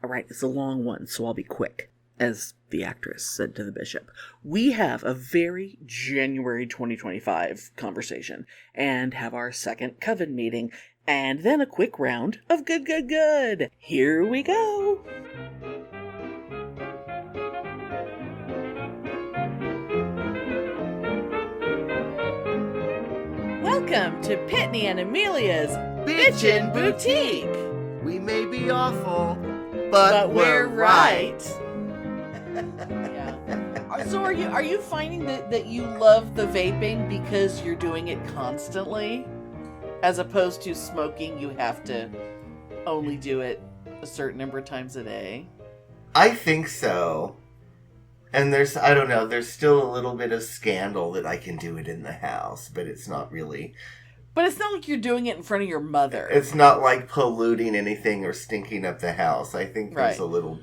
All right, it's a long one, so I'll be quick, as the actress said to the bishop. We have a very January 2025 conversation and have our second Coven meeting, and then a quick round of good. Here we go. Welcome to Pitney and Amelia's Bitchin' Boutique. We may be awful, but we're right. Yeah. So are you finding that you love the vaping because you're doing it constantly? As opposed to smoking, you have to only do it a certain number of times a day? I think so. And there's still a little bit of scandal that I can do it in the house, but it's not really. But it's not like you're doing it in front of your mother. It's not like polluting anything or stinking up the house. I think there's a little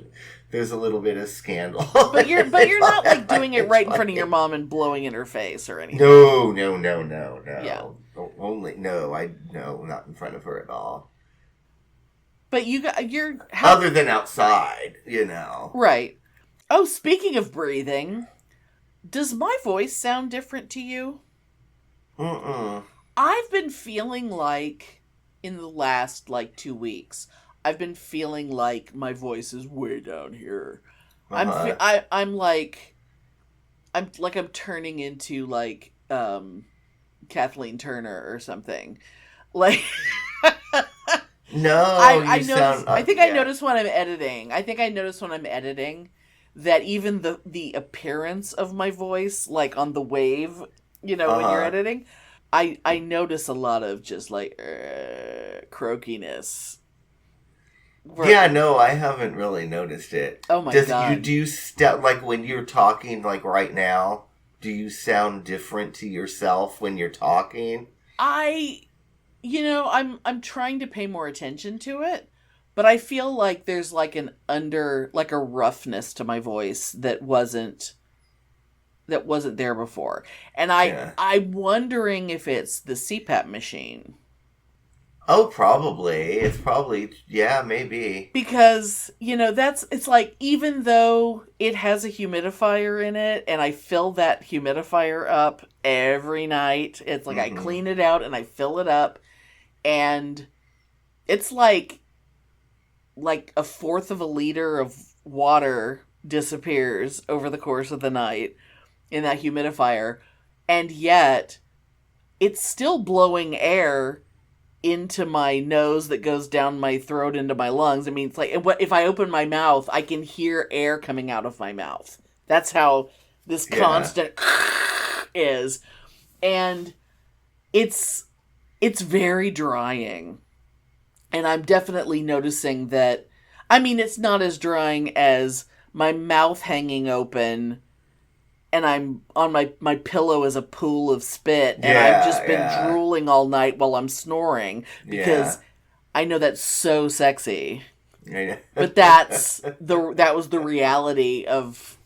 bit of scandal. But you're not like doing it right in front of your mom and blowing in her face or anything. No. Yeah. No, not in front of her at all. But you're other than outside, Right. Oh, speaking of breathing, does my voice sound different to you? Mm-mm. I've been feeling like, in the last, 2 weeks, I've been feeling like my voice is way down here. Uh-huh. I'm turning into, Kathleen Turner or something. Like... No, I notice when I'm editing that even the appearance of my voice, like on the wave, when you're editing, I notice a lot of just croakiness. Yeah, no, I haven't really noticed it. Oh my God. Do you when you're talking right now, do you sound different to yourself when you're talking? I'm trying to pay more attention to it, but I feel like there's a roughness to my voice that wasn't there before. And I'm wondering if it's the CPAP machine. Oh, probably. It's probably, maybe. Because, it's like, even though it has a humidifier in it, and I fill that humidifier up every night, it's like I clean it out and I fill it up, and it's like a fourth of a liter of water disappears over the course of the night in that humidifier, and yet it's still blowing air into my nose that goes down my throat into my lungs. I mean, it's like, if I open my mouth, I can hear air coming out of my mouth. That's how this constant is. And it's very drying. And I'm definitely noticing that, it's not as drying as my mouth hanging open and I'm on my pillow is a pool of spit and I've just been drooling all night while I'm snoring because I know that's so sexy. Yeah. But that was the reality of,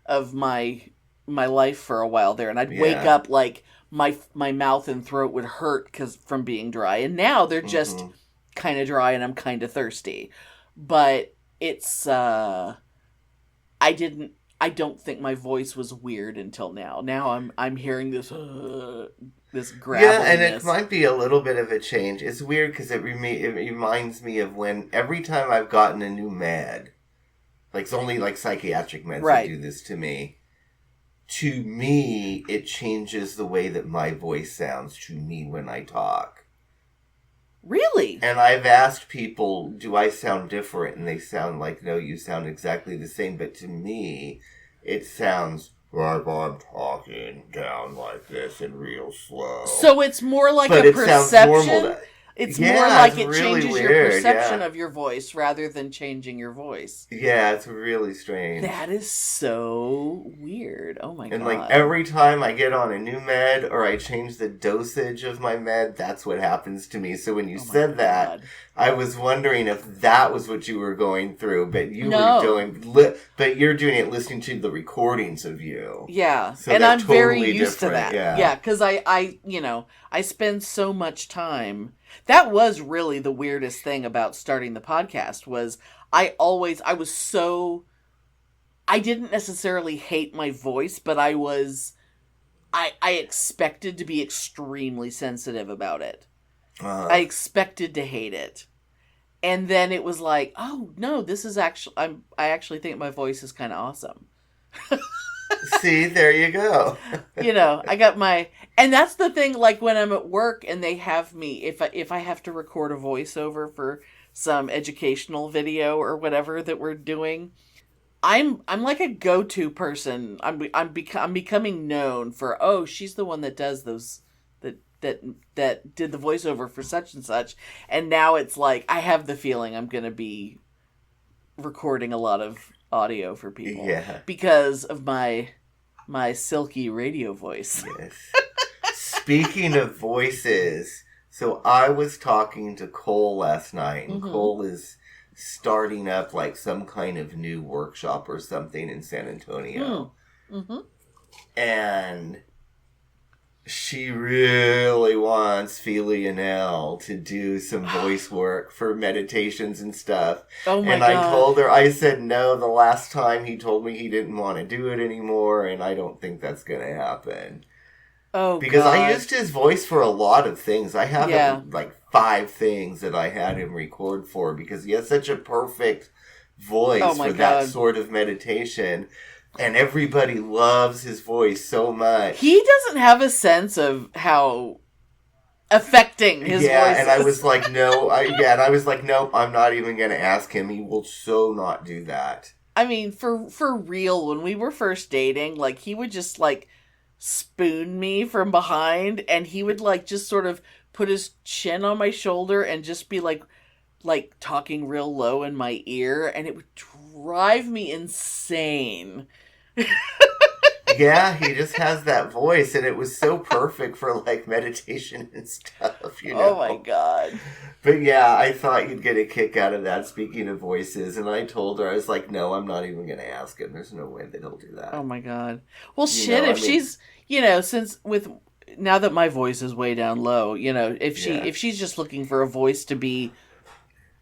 of my life for a while there. And I'd wake up like my mouth and throat would hurt from being dry. And now they're just kind of dry and I'm kind of thirsty. But it's I don't think my voice was weird until now. Now I'm hearing this graveliness. Yeah, and it might be a little bit of a change. It's weird because it reminds me of when every time I've gotten a new med, it's only psychiatric meds that do this to me. To me, it changes the way that my voice sounds to me when I talk. Really? And I've asked people, do I sound different? And they sound like, no, you sound exactly the same. But to me, it sounds like I'm talking down like this and real slow. So it's more like a perception? It's more like it really changes your perception of your voice rather than changing your voice. Yeah, it's really strange. That is so weird. Oh my God. And every time I get on a new med or I change the dosage of my med, that's what happens to me. So when you said that, I was wondering if that was what you were going through, but but you're doing it listening to the recordings of you. Yeah. So and I'm totally very used to different. that. Yeah, because I spend so much time. That was really the weirdest thing about starting the podcast was I didn't necessarily hate my voice, but I expected to be extremely sensitive about it. I expected to hate it. And then it was like, oh no, this is actually, I actually think my voice is kind of awesome. See, there you go. I got and that's the thing, like when I'm at work and they have me, if I have to record a voiceover for some educational video or whatever that we're doing, I'm like a go-to person. I'm becoming known for, oh, she's the one that does those, that did the voiceover for such and such. And now it's like, I have the feeling I'm going to be recording a lot of audio for people. Yeah. Because of my silky radio voice. Yes. Speaking of voices, so I was talking to Cole last night, and Cole is starting up like some kind of new workshop or something in San Antonio. And she really wants Feely and Elle to do some voice work for meditations and stuff. Oh my God. I told her, I said no the last time he told me he didn't want to do it anymore, and I don't think that's going to happen. Oh, because God. I used his voice for a lot of things. I have like 5 things that I had him record for because he has such a perfect voice for that sort of meditation. And everybody loves his voice so much. He doesn't have a sense of how affecting his voice is. And I was like, no. And I was like, nope, I'm not even going to ask him. He will so not do that. I mean, for real, when we were first dating, like, he would just, like, spoon me from behind, and he would, like, just sort of put his chin on my shoulder and just be, like talking real low in my ear, and it would drive me insane. Yeah, he just has that voice, and it was so perfect for, like, meditation and stuff, Oh, my God. But, yeah, I thought you'd get a kick out of that, speaking of voices, and I told her, I was like, no, I'm not even going to ask him. There's no way that he'll do that. Oh, my God. Well, she's, now that my voice is way down low, if she's just looking for a voice to be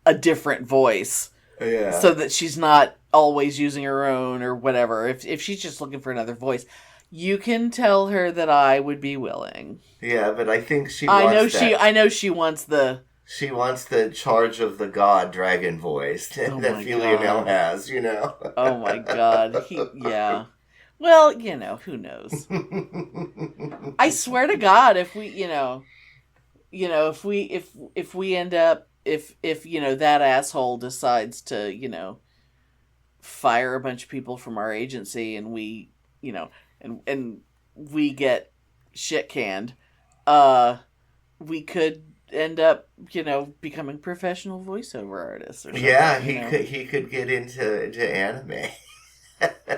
a different voice, so that she's not always using her own or whatever, if she's just looking for another voice, you can tell her that I would be willing. Yeah, but I think she wants I know she wants the... She wants the charge of the god dragon voice that Feely has, Oh my God. Yeah. Well, who knows? I swear to God, if we, if we end up, if that asshole decides to, fire a bunch of people from our agency and we, and we get shit canned, we could end up, becoming professional voiceover artists or something. Yeah, he could get into anime.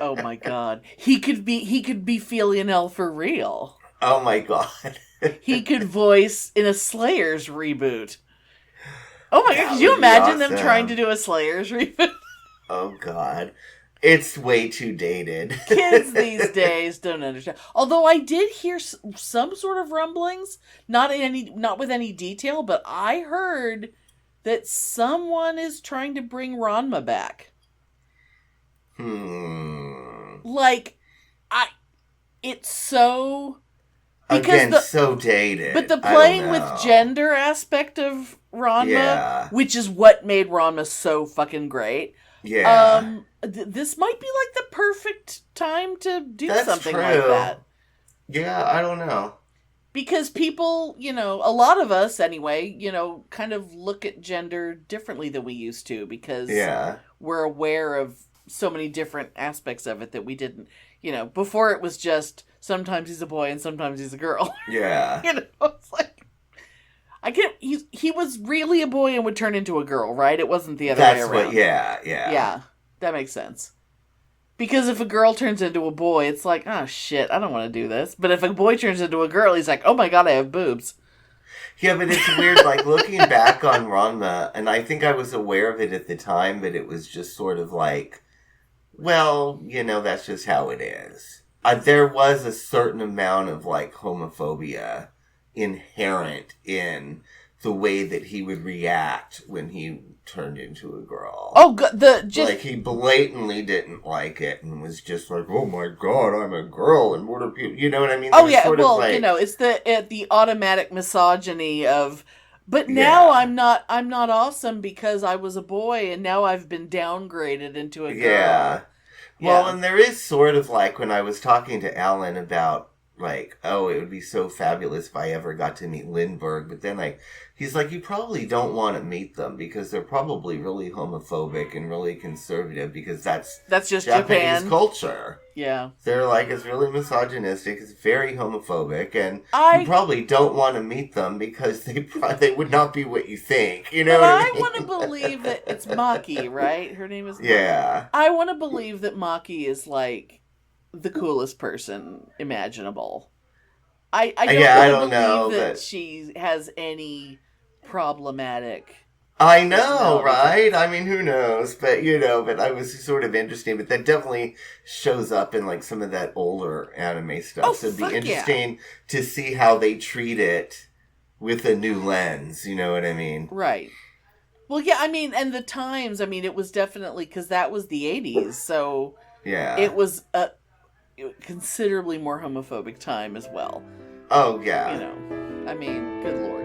Oh my God. He could be Feely and Elle for real. Oh my God. He could voice in a Slayers reboot. Oh my God, could you imagine them trying to do a Slayers reboot? Oh God. It's way too dated. Kids these days don't understand. Although I did hear some sort of rumblings, not with any detail, but I heard that someone is trying to bring Ranma back. Like, it's so... Again, so dated. But the playing with gender aspect of Ranma, which is what made Ranma so fucking great. Yeah. This might be like the perfect time to do something like that. Yeah, I don't know. Because people, a lot of us anyway, kind of look at gender differently than we used to because we're aware of so many different aspects of it that we didn't, before it was just sometimes he's a boy and sometimes he's a girl. Yeah. It's like, he was really a boy and would turn into a girl, right? It wasn't the other way around. Yeah, that makes sense. Because if a girl turns into a boy, it's like, oh shit, I don't want to do this. But if a boy turns into a girl, he's like, oh my God, I have boobs. Yeah, but it's weird, like, looking back on Ranma, and I think I was aware of it at the time, but it was just sort of like, well, that's just how it is. There was a certain amount of, like, homophobia inherent in the way that he would react when he turned into a girl. Oh, like he blatantly didn't like it and was just like, "Oh my god, I'm a girl," and what are people? You know what I mean? Oh yeah, well, it's the automatic misogyny of. But now I'm not awesome because I was a boy and now I've been downgraded into a girl. Yeah. Well, and there is sort of like when I was talking to Alan about like, oh, it would be so fabulous if I ever got to meet Lindbergh, but then he's like, you probably don't want to meet them because they're probably really homophobic and really conservative because that's just Japanese Japan culture. Yeah. They're like, it's really misogynistic, it's very homophobic, and you probably don't want to meet them because they would not be what you think. You know what I mean? I want to believe that it's Maki, right? Her name is Maki. Yeah. I want to believe that Maki is like the coolest person imaginable. I don't know that she has any problematic. I know, right? I mean, who knows? But, but I was sort of interesting. But that definitely shows up in, like, some of that older anime stuff. Oh, so it'd be interesting to see how they treat it with a new lens. You know what I mean? Right. Well, yeah, I mean, and the times, I mean, it was definitely, because that was the 80s. So yeah, it was a considerably more homophobic time as well. Oh, yeah. I mean, good Lord.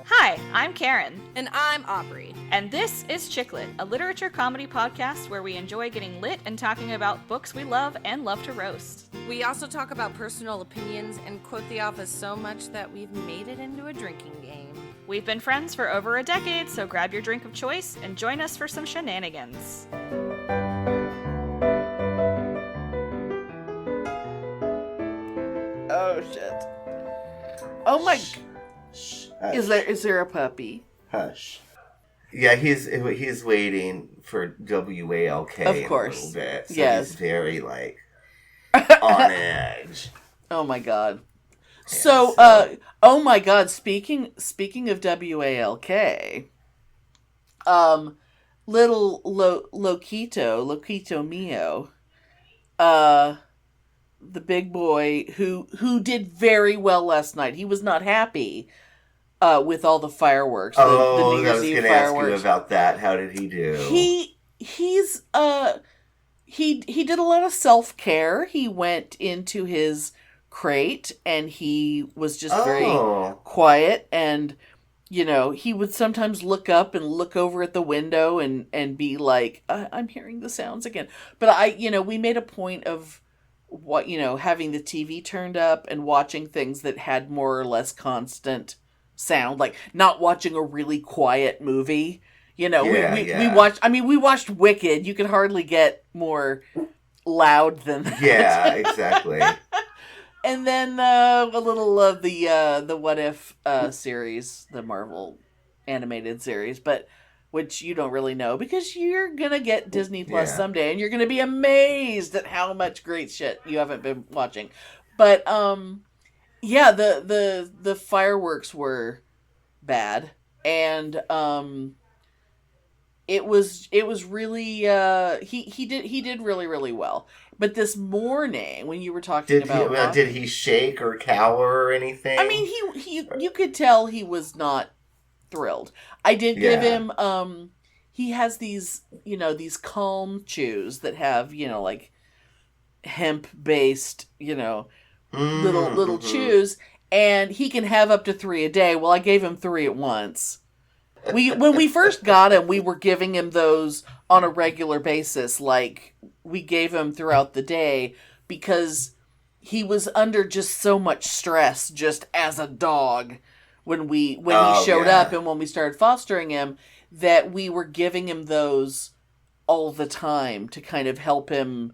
Hi, I'm Karen. And I'm Aubrey. And this is Chicklit, a literature comedy podcast where we enjoy getting lit and talking about books we love and love to roast. We also talk about personal opinions and quote the office so much that we've made it into a drinking game. We've been friends for over a decade, so grab your drink of choice and join us for some shenanigans. Oh, shit. Oh, my... Is there a puppy? Hush. Yeah, he's waiting for WALK of course. a little bit. So yes. He's very, on edge. Oh, my God. So, oh, my God, speaking of WALK, little Loquito Mio, the big boy who did very well last night. He was not happy with all the fireworks. The New Year's Eve fireworks. I was going to ask you about that. How did he do? He did a lot of self-care. He went into his crate and he was just very quiet, and he would sometimes look up and look over at the window and be like, I'm hearing the sounds again. But we made a point of having the TV turned up and watching things that had more or less constant sound, like not watching a really quiet movie. We watched Wicked. You could hardly get more loud than that. Yeah, exactly. And then a little of the What If series, the Marvel animated series, but which you don't really know because you're gonna get Disney Plus someday, and you're gonna be amazed at how much great shit you haven't been watching. But the fireworks were bad, and it was really he did really, really well. But this morning, when you were talking about... did he shake or cower or anything? I mean, you could tell he was not thrilled. I did give him... he has these, these calm chews that have, like, hemp-based, little chews. And he can have up to 3 a day. Well, I gave him 3 at once. When we first got him, we were giving him those on a regular basis. Like, we gave him throughout the day because he was under just so much stress just as a dog when he showed up and when we started fostering him, that we were giving him those all the time to kind of help him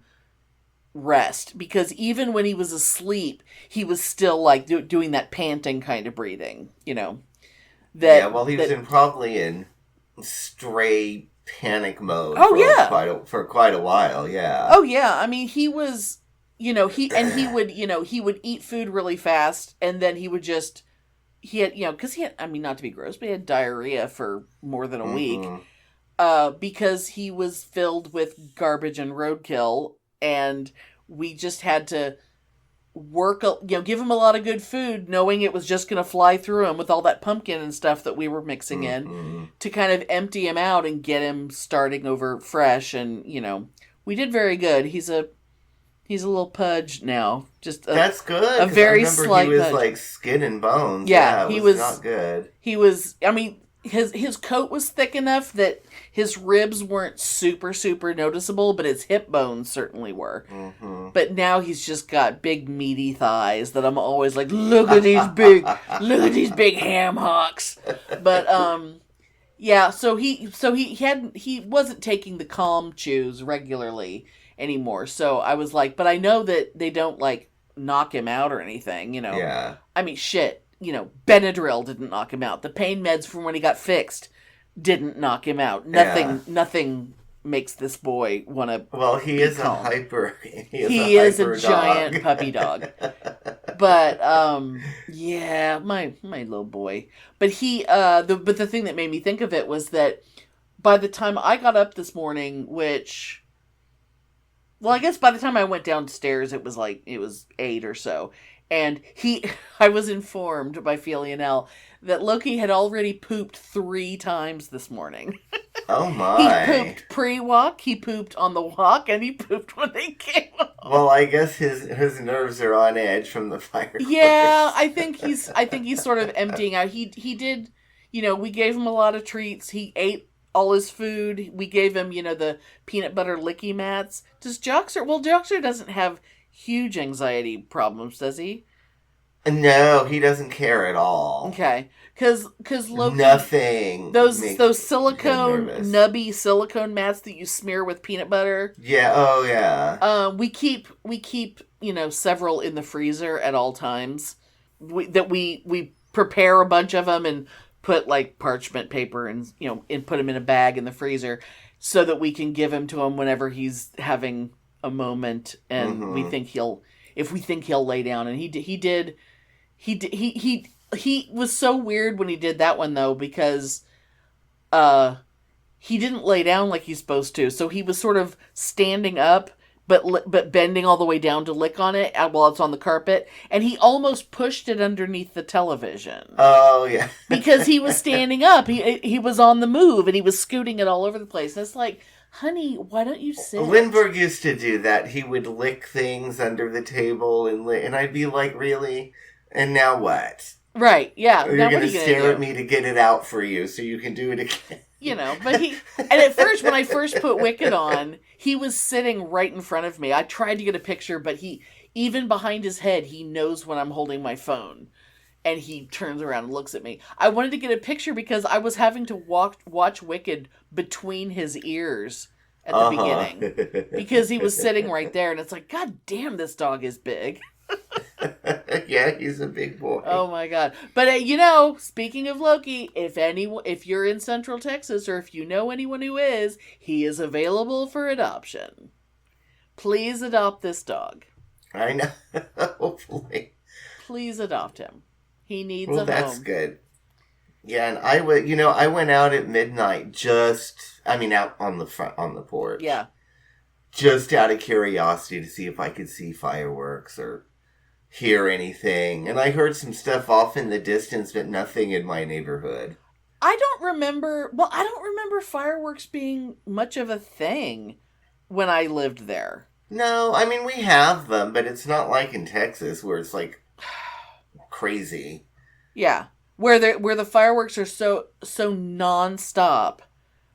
rest. Because even when he was asleep, he was still like doing that panting kind of breathing, he was probably in stray panic mode for quite a while, yeah. Oh yeah, I mean he was, he would eat food really fast, and then he would just, because he had, I mean, not to be gross, but he had diarrhea for more than a week, because he was filled with garbage and roadkill, and we just had to give him a lot of good food, knowing it was just going to fly through him with all that pumpkin and stuff that we were mixing in, to kind of empty him out and get him starting over fresh. And, we did very good. He's a little pudge now. That's good. A very slight he was pudge. Like skin and bones. Yeah, he was not good. He was, his coat was thick enough that his ribs weren't super, super noticeable, but his hip bones certainly were. Mm-hmm. But now he's just got big meaty thighs that I'm always like, look at these big ham hocks. But, yeah, so he wasn't taking the calm chews regularly anymore. So I was like, but I know that they don't like knock him out or anything, Yeah. I mean, shit. Benadryl didn't knock him out. The pain meds from when he got fixed didn't knock him out. Nothing makes this boy want to. Well, he is calm. a hyper. He is a giant puppy dog. But yeah, my little boy. But the thing that made me think of it was that by the time I got up this morning, I guess by the time I went downstairs, it was 8 or so. And I was informed by Felianelle that Loki had already pooped 3 times this morning. Oh my. He pooped pre-walk, he pooped on the walk, and he pooped when they came home. Well, I guess his nerves are on edge from the fireworks. Yeah, I think he's sort of emptying out. He did, we gave him a lot of treats. He ate all his food. We gave him, the peanut butter licky mats. Does Joxer? Well, Joxer doesn't have huge anxiety problems, does he? No, he doesn't care at all. Okay, because Loki, nothing. Those silicone nubby silicone mats that you smear with peanut butter. Yeah. Oh yeah. We keep several in the freezer at all times. We prepare a bunch of them and put like parchment paper and put them in a bag in the freezer so that we can give him to him whenever he's having a moment and we think he'll lay down. And he was so weird when he did that one though, because he didn't lay down like he's supposed to. So he was sort of standing up but bending all the way down to lick on it while it's on the carpet, and he almost pushed it underneath the television. Oh yeah. Because he was standing up. He was on the move and he was scooting it all over the place. And it's like, honey, why don't you sit? Lindbergh used to do that. He would lick things under the table and I'd be like, really? And now what? Right, yeah. You're going to stare at me to get it out for you so you can do it again. But and at first, when I first put Wicked on, he was sitting right in front of me. I tried to get a picture, but even behind his head, he knows when I'm holding my phone. And he turns around and looks at me. I wanted to get a picture because I was having to watch Wicked between his ears at the beginning. Because he was sitting right there, and it's like, God damn, this dog is big. Yeah, he's a big boy. Oh my God. But speaking of Loki, if you're in Central Texas or if you know anyone who is, he is available for adoption. Please adopt this dog. I know. Hopefully. Please adopt him. He needs a home. That's good. Yeah, and I went out at midnight out on the porch. Yeah. Just out of curiosity to see if I could see fireworks or hear anything. And I heard some stuff off in the distance, but nothing in my neighborhood. I don't remember fireworks being much of a thing when I lived there. No, I mean, we have them, but it's not like in Texas where it's like crazy. Yeah. Where the fireworks are so nonstop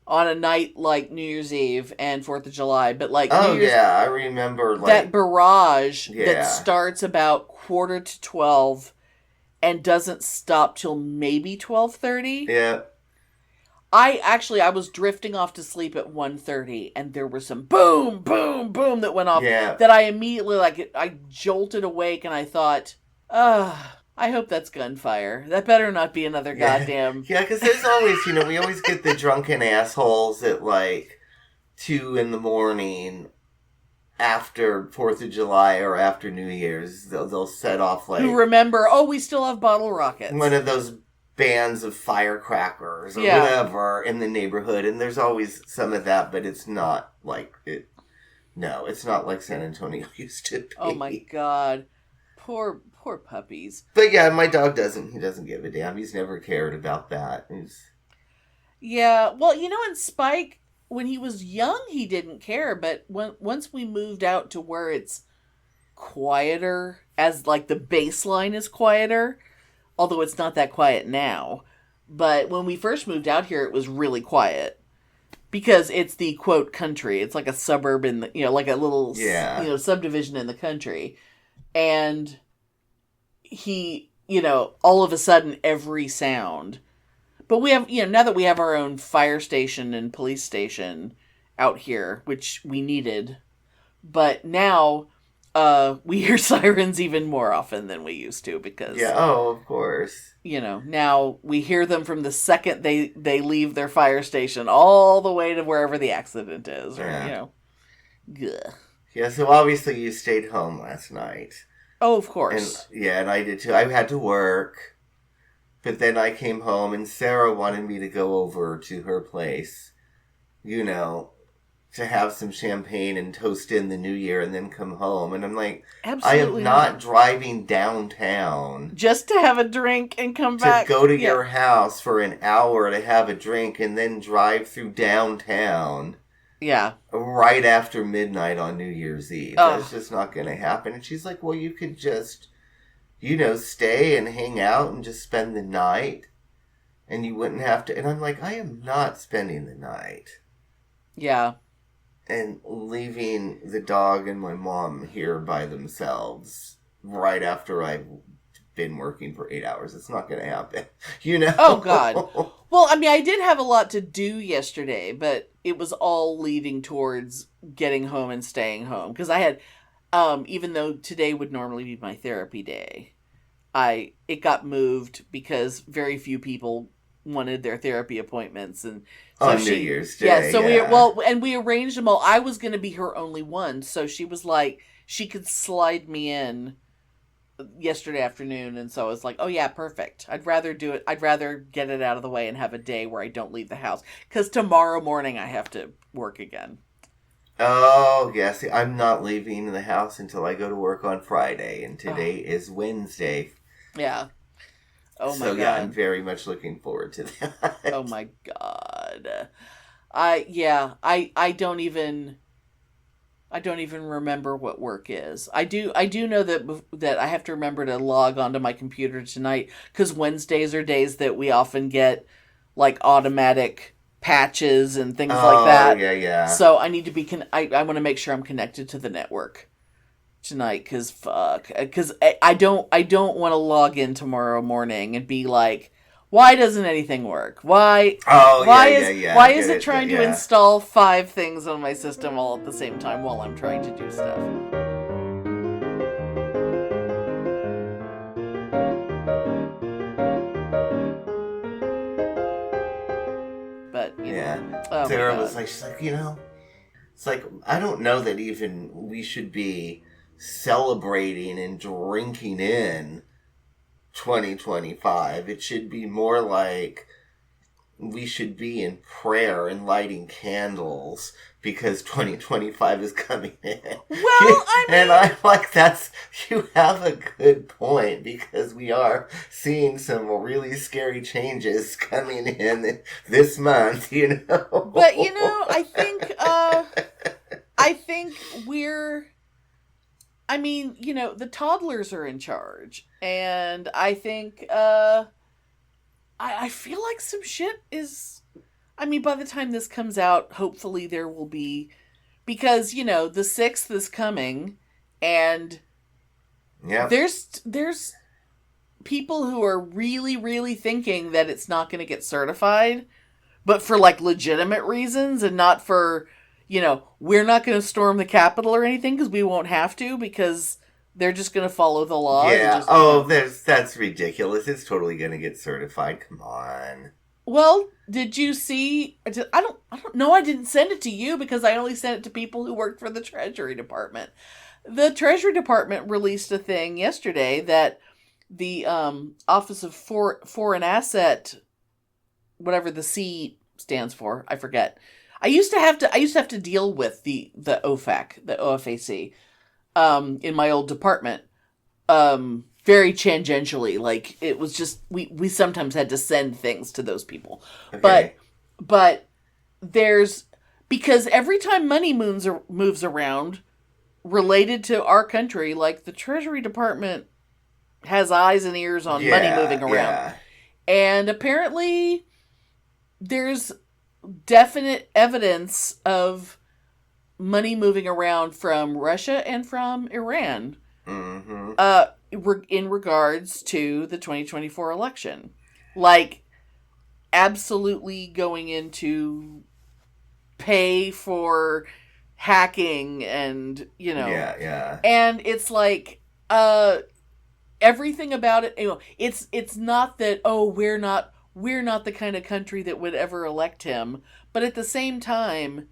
on a night like New Year's Eve and 4th of July, but like I remember that barrage that starts about 11:45 and doesn't stop till maybe 12:30. Yeah. I was drifting off to sleep at 1:30 and there was some boom, boom, boom that went off that I immediately I jolted awake and I thought, I hope that's gunfire. That better not be another goddamn... Yeah, because there's always, we always get the drunken assholes at 2 a.m. after 4th of July or after New Year's. They'll set off who remember, we still have bottle rockets. One of those bands of firecrackers or whatever in the neighborhood. And there's always some of that, but it's not like it. No, it's not like San Antonio used to be. Oh my God. Poor puppies. But yeah, my dog doesn't. He doesn't give a damn. He's never cared about that. Yeah, well, in Spike, when he was young, he didn't care. But once we moved out to where it's quieter, as like the baseline is quieter, although it's not that quiet now. But when we first moved out here, it was really quiet because it's the quote country. It's like a suburb in the, like a little subdivision in the country, and he, all of a sudden every sound. But we have, now that we have our own fire station and police station out here, which we needed, but now we hear sirens even more often than we used to because... Yeah, of course. Now we hear them from the second they leave their fire station all the way to wherever the accident is. Or, Gah. Yeah, so obviously you stayed home last night. Oh, of course. And I did too. I had to work. But then I came home and Sarah wanted me to go over to her place, to have some champagne and toast in the new year and then come home. And I'm like, absolutely I am not driving downtown. Just to have a drink and come back. To go to your house for an hour to have a drink and then drive through downtown. Yeah. Right after midnight on New Year's Eve. That's just not going to happen. And she's like, well, you could just... stay and hang out and just spend the night. And you wouldn't have to... And I'm like, I am not spending the night. Yeah. And leaving the dog and my mom here by themselves right after I've been working for 8 hours. It's not going to happen. Oh, God. Well, I did have a lot to do yesterday, but it was all leading towards getting home and staying home. Because I had... even though today would normally be my therapy day, it got moved because very few people wanted their therapy appointments, and so on New Year's Day. Yeah, so we arranged them all. I was going to be her only one, so she was like, she could slide me in yesterday afternoon, and so I was like, oh yeah, perfect. I'd rather do it. I'd rather get it out of the way and have a day where I don't leave the house, because tomorrow morning I have to work again. Oh, yeah. See, I'm not leaving the house until I go to work on Friday, and today is Wednesday. Yeah. Oh, my God. So, yeah, I'm very much looking forward to that. Oh, my God. I don't even remember what work is. I do know that I have to remember to log onto my computer tonight, because Wednesdays are days that we often get, like, automatic... patches and things like that. Yeah. So I need to be I want to make sure I'm connected to the network tonight, because I don't want to log in tomorrow morning and be like, why doesn't anything work? Why is it trying to install 5 things on my system all at the same time while I'm trying to do stuff? Sarah was like, she's like, it's like, I don't know that even we should be celebrating and drinking in 2025. It should be more like we should be in prayer and lighting candles because 2025 is coming in. Well, and I'm like, you have a good point, because we are seeing some really scary changes coming in this month, But, I think we're... the toddlers are in charge, and I think, I feel like some shit is... by the time this comes out, hopefully there will be... Because, the 6th is coming, and there's people who are really, really thinking that it's not going to get certified, but for, like, legitimate reasons, and not for, we're not going to storm the Capitol or anything, because we won't have to, because... They're just going to follow the law. Yeah. That's ridiculous. It's totally going to get certified. Come on. Well, did you see? I don't know. I didn't send it to you because I only sent it to people who worked for the Treasury Department. The Treasury Department released a thing yesterday that the Office of Foreign Asset, whatever the C stands for, I forget. I used to have to deal with the OFAC, the OFAC. In my old department, very tangentially. Like, it was just, we sometimes had to send things to those people. Okay. But because every time money moves around related to our country, like the Treasury Department has eyes and ears on money moving around. Yeah. And apparently there's definite evidence of money moving around from Russia and from Iran in regards to the 2024 election. Like, absolutely going into pay for hacking and, Yeah. And it's like, everything about it, it's not that, we're not the kind of country that would ever elect him, but at the same time,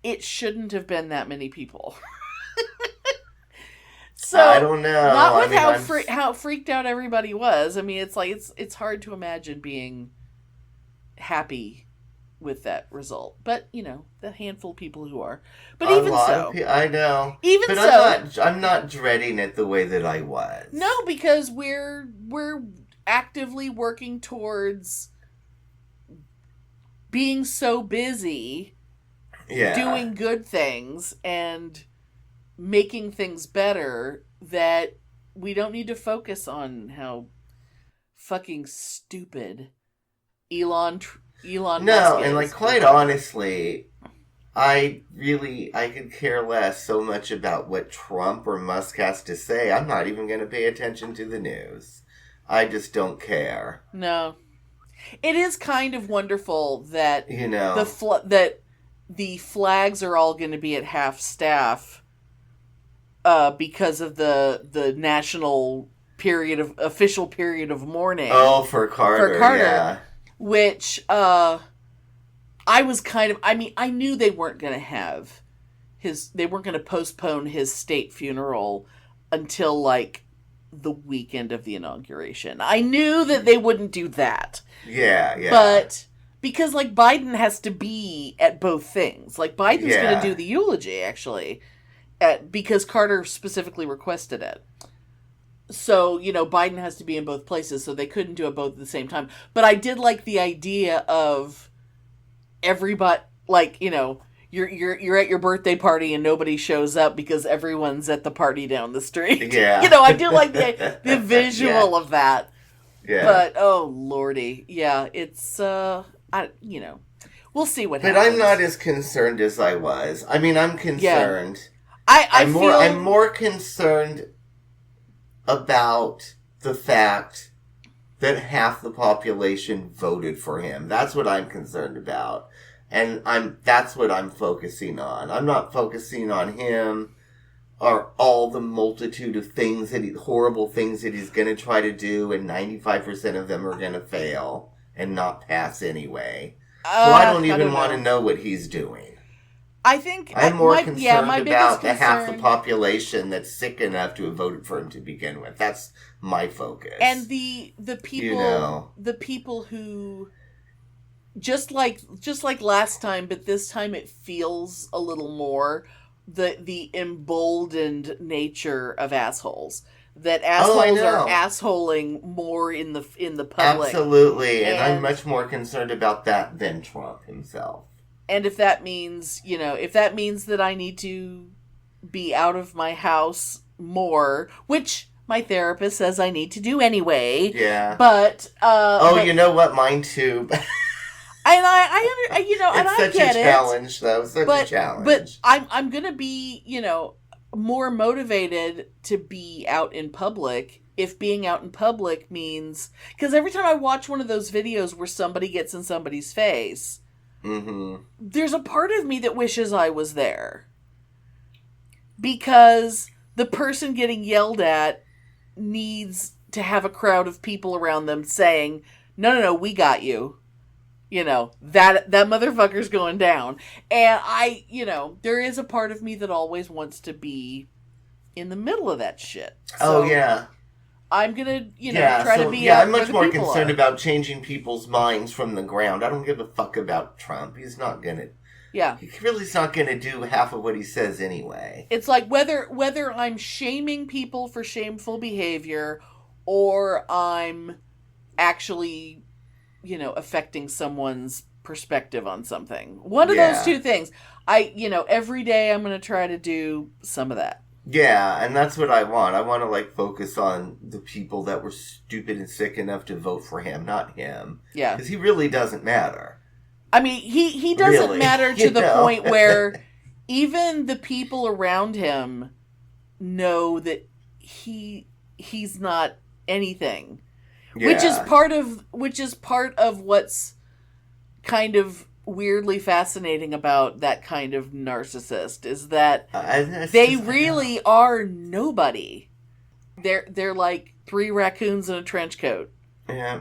it shouldn't have been that many people. So I don't know. Not with how freaked out everybody was. I mean, it's like it's hard to imagine being happy with that result. But the handful of people who are. But even so, I know. Even but so, I'm not dreading it the way that I was. No, because we're actively working towards being so busy, doing good things and making things better that we don't need to focus on how fucking stupid Elon Musk No, is. and like quite honestly, I could care less so much about what Trump or Musk has to say. I'm not even going to pay attention to the news. I just don't care. No. It is kind of wonderful that that the flags are all going to be at half staff because of the national official period of mourning. Oh, for Carter. Yeah. Which I was I knew they weren't going to have they weren't going to postpone his state funeral until like the weekend of the inauguration. I knew that they wouldn't do that. Yeah. But because like Biden has to be at both things. Like Biden's going to do the eulogy actually because Carter specifically requested it. So, Biden has to be in both places, so they couldn't do it both at the same time. But I did like the idea of everybody, like, you're at your birthday party and nobody shows up because everyone's at the party down the street. Yeah. I do like the visual of that. Yeah. But, oh, lordy. Yeah, it's, we'll see what happens. But I'm not as concerned as I was. I mean, I'm concerned. Yeah. I'm more concerned about the fact that half the population voted for him. That's what I'm concerned about. And that's what I'm focusing on. I'm not focusing on him or all the multitude of things horrible things that he's going to try to do, and 95% of them are going to fail and not pass anyway. So I don't even want to know what he's doing. I think I'm more concerned about the half the concern, population that's sick enough to have voted for him to begin with. That's my focus. And the people the people who just like last time, but this time it feels a little more the emboldened nature of assholes. That assholes are assholing more in the public. Absolutely, and I'm much more concerned about that than Trump himself. And if that means, that I need to be out of my house more, which my therapist says I need to do anyway. Yeah. But you know what? Mine too. And I it's get such a challenge, though. Such a challenge. But I'm gonna be, more motivated to be out in public if being out in public means, because every time I watch one of those videos where somebody gets in somebody's face. Mm-hmm. There's a part of me that wishes I was there. Because the person getting yelled at needs to have a crowd of people around them saying, no, we got you. That motherfucker's going down. And there is a part of me that always wants to be in the middle of that shit. So yeah. I'm gonna, try to be. I'm much more concerned about changing people's minds from the ground. I don't give a fuck about Trump. He's not gonna. Yeah. He really's not going to do half of what he says anyway. It's like whether I'm shaming people for shameful behavior or I'm actually, affecting someone's perspective on something. One of those two things. Every day I'm going to try to do some of that. Yeah, and that's what I want. I want to, focus on the people that were stupid and sick enough to vote for him, not him. Yeah. Because he really doesn't matter. I mean, he doesn't really, matter to the point where even the people around him know that he's not anything. Yeah. Which is part of what's kind of weirdly fascinating about that kind of narcissist is that they really are nobody. They're like 3 raccoons in a trench coat. Yeah.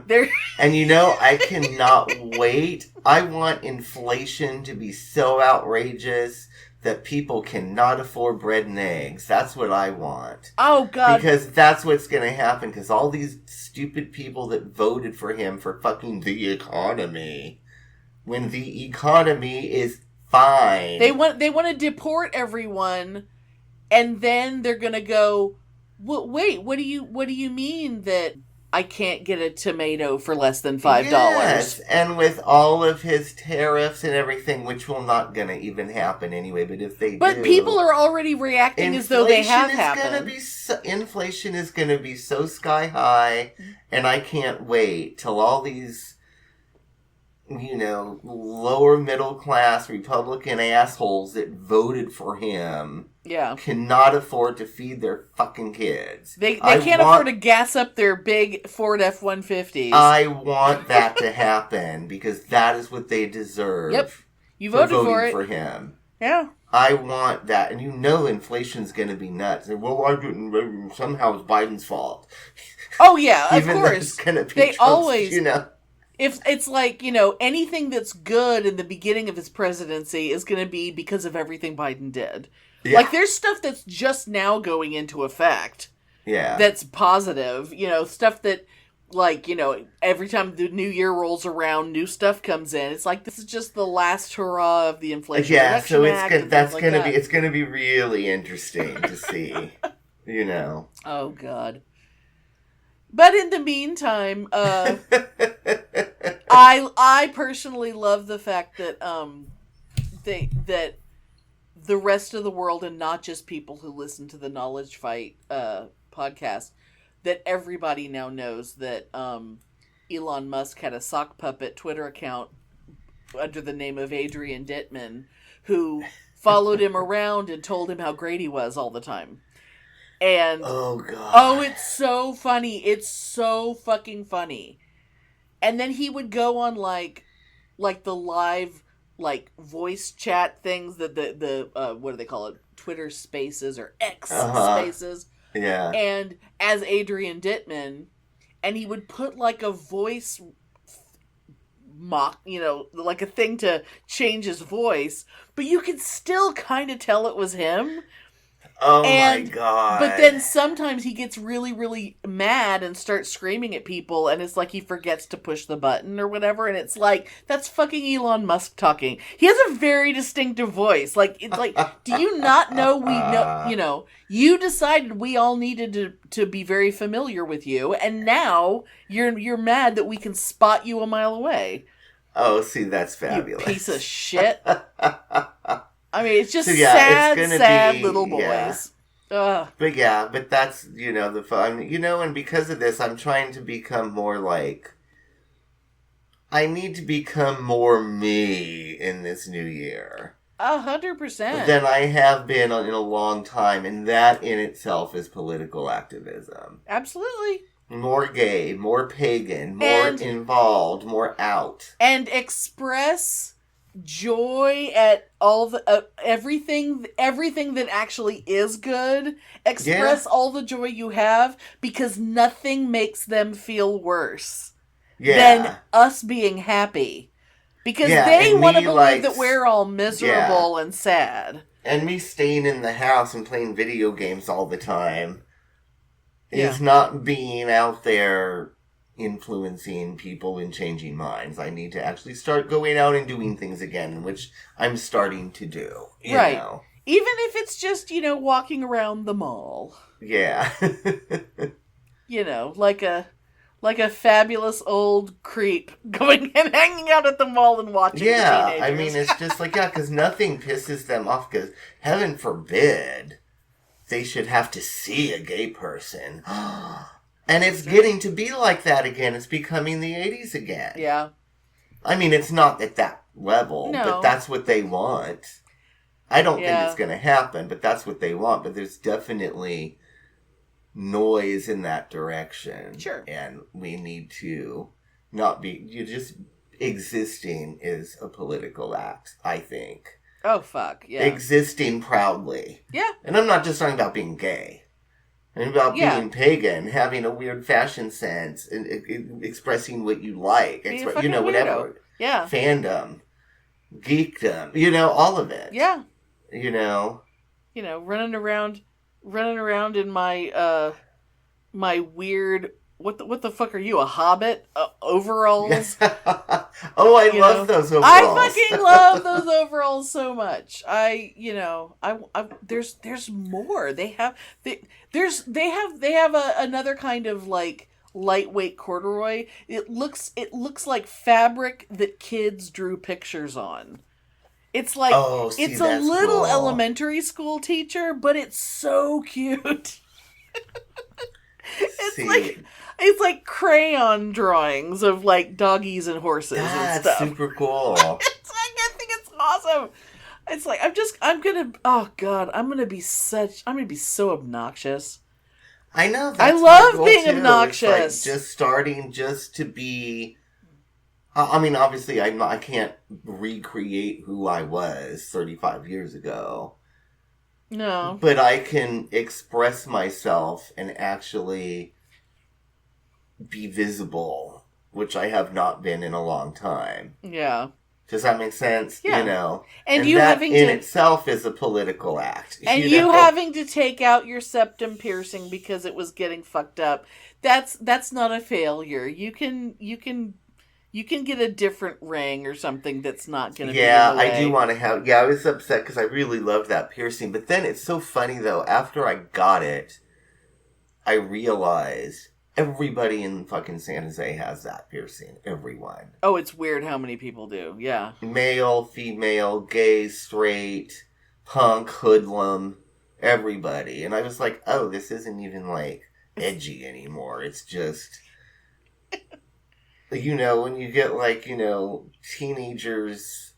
And I cannot wait. I want inflation to be so outrageous that people cannot afford bread and eggs. That's what I want. Oh, God. Because that's what's going to happen. Because all these stupid people that voted for him for fucking the economy, when the economy is fine. They want to deport everyone, and then they're going to go, wait, what do you mean that I can't get a tomato for less than $5? Yes, and with all of his tariffs and everything, which will not going to even happen anyway, but if they do... But people are already reacting as though they have happened. Inflation is going to be so sky high, and I can't wait till all these, lower middle class Republican assholes that voted for him cannot afford to feed their fucking kids. They can't afford to gas up their big Ford F-150s. I want that to happen because that is what they deserve. Yep. You voted for it. For him. Yeah. I want that. And inflation's going to be nuts. And, well, I didn't, somehow it's Biden's fault. Oh, yeah, of Even course. Though it's gonna be they Trump's, always... If it's like, anything that's good in the beginning of his presidency is going to be because of everything Biden did. Yeah. Like, there's stuff that's just now going into effect. Yeah. That's positive. Stuff that, every time the new year rolls around, new stuff comes in. It's like, this is just the last hurrah of the Inflation Reduction Act. It's going to be really interesting to see, Oh, God. But in the meantime, I personally love the fact that that the rest of the world, and not just people who listen to the Knowledge Fight podcast, that everybody now knows that Elon Musk had a sock puppet Twitter account under the name of Adrian Dittman, who followed him around and told him how great he was all the time. And oh, God. Oh, it's so funny. It's so fucking funny. And then he would go on like the live voice chat things that the what do they call it? Twitter Spaces or X Spaces. Yeah. And as Adrian Dittman, and he would put a voice mock, a thing to change his voice, but you could still kind of tell it was him. Oh, my God. But then sometimes he gets really, really mad and starts screaming at people, and it's like he forgets to push the button or whatever, and it's like, that's fucking Elon Musk talking. He has a very distinctive voice. It's like, do you not know you decided we all needed to be very familiar with you, and now you're mad that we can spot you a mile away. Oh, see, that's fabulous. You piece of shit. I mean, it's just sad little boys. Yeah. But that's, the fun. And because of this, I'm trying to become more I need to become more me in this new year. 100%. Than I have been in a long time, and that in itself is political activism. Absolutely. More gay, more pagan, more involved, more out. And express joy at all the everything that actually is good. Express all the joy you have, because nothing makes them feel worse than us being happy, because they want to believe that we're all miserable and sad. And me staying in the house and playing video games all the time is not being out there, influencing people and changing minds. I need to actually start going out and doing things again, which I'm starting to do. You know? Even if it's just, walking around the mall. Yeah. Like a fabulous old creep going and hanging out at the mall and watching the teenagers. I mean, it's just like, because nothing pisses them off, because heaven forbid they should have to see a gay person. And it's getting to be like that again. It's becoming the 80s again. Yeah. I mean, it's not at that level, but that's what they want. I don't think it's going to happen, but that's what they want. But there's definitely noise in that direction. Sure. And we need to not be... just existing is a political act, I think. Oh, fuck, yeah. Existing proudly. Yeah. And I'm not just talking about being gay. I'm about being pagan, having a weird fashion sense, and expressing what you like. Whatever. Yeah. Fandom. Geekdom. All of it. Yeah. Running around in my my weird what the fuck are you, a hobbit? Overalls? I love those overalls. I fucking love those overalls so much. There's more. They have another kind of like lightweight corduroy. It looks like fabric that kids drew pictures on. It's like it's a little elementary school teacher, but it's so cute. It's like crayon drawings of like doggies and horses and stuff. That's super cool. I think it's awesome. It's like I'm gonna be so obnoxious. I know. I love being obnoxious. It's like just starting to be. I mean, obviously, I can't recreate who I was 35 years ago. No. But I can express myself and actually be visible, which I have not been in a long time. Yeah. Does that make sense? Yeah. And you that having in itself is a political act. And you having to take out your septum piercing because it was getting fucked up. That's not a failure. You can get a different ring or something that's not going to be in the way. I do want to have... Yeah, I was upset because I really loved that piercing. But then it's so funny, though. After I got it, I realized everybody in fucking San Jose has that piercing. Everyone. Oh, it's weird how many people do. Yeah. Male, female, gay, straight, punk, hoodlum, everybody. And I was like, oh, this isn't even, like, edgy anymore. It's just... when you get, like, teenagers